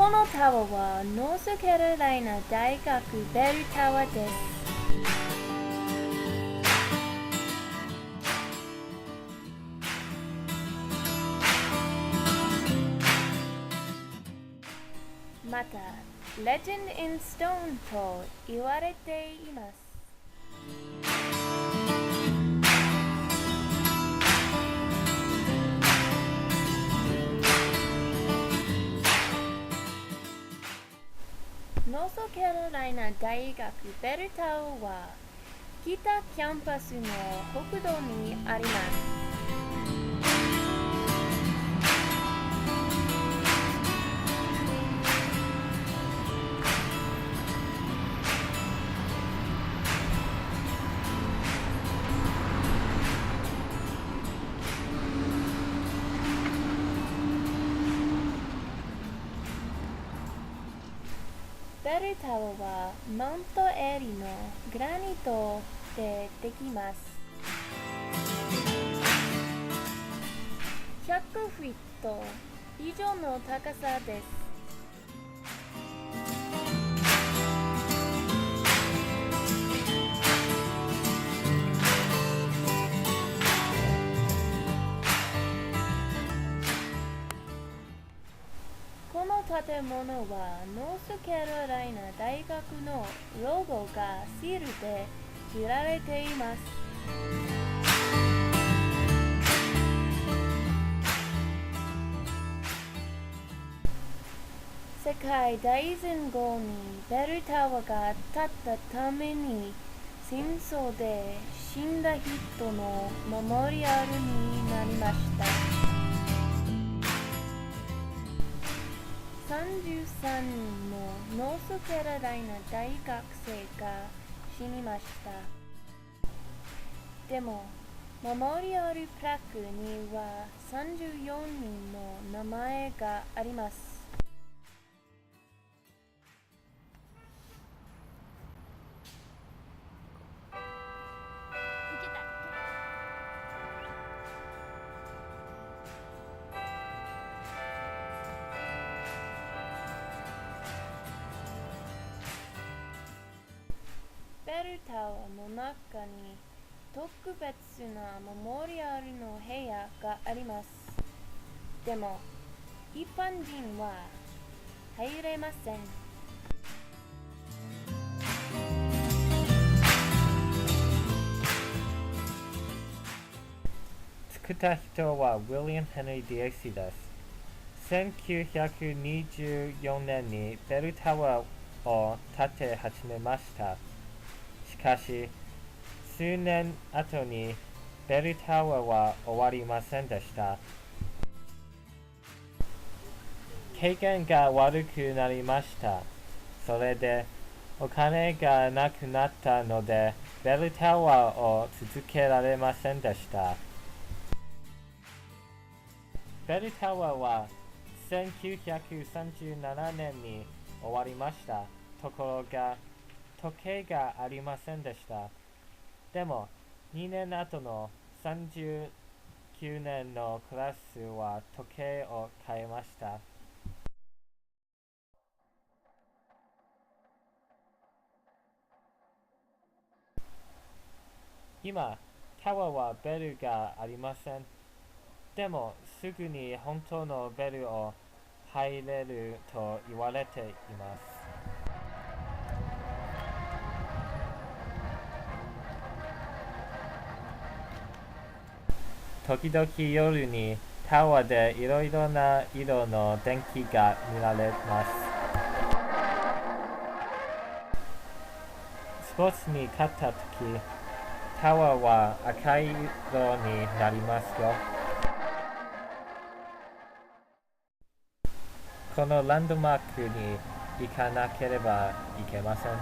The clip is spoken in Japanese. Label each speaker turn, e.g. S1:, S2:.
S1: このタワーはノースカロライナ大学ベルタワーです。また、レジェンド・イン・ストーンと言われています。ノースカロライナ大学ベルタワーは北キャンパスの北道にあります。ベルタワーはマウントエリのグラニトでできます。100フィット以上の高さです。この建物はノースカロライナ大学のロゴがシールで知られています。世界大戦後にベルタワーが建ったために戦争で死んだ人のメモリアルになりました。33人のノースカロライナ大学生が死にました。でも、メモリアルプラックには34人の名前があります。ベルタワーの中に特別なメモリアルの部屋があります。でも、一般人は入れません。
S2: 作った人はウィリアム・ヘンリー・ディエシです。1924年にベルタワーを建て始めました。しかし、数年後にベルタワーは終わりませんでした。経験が悪くなりました。それで、お金がなくなったので、ベルタワーを続けられませんでした。ベルタワーは1937年に終わりました。ところが、時計がありませんでした。でも、2年後の39年のクラスは時計を変えました。今、タワーはベルがありません。でも、すぐに本当のベルを入れると言われています。時々夜にタワーでいろいろな色の電気が見られます。スポーツに勝った時、タワーは赤い色になりますよ。このランドマークに行かなければいけません。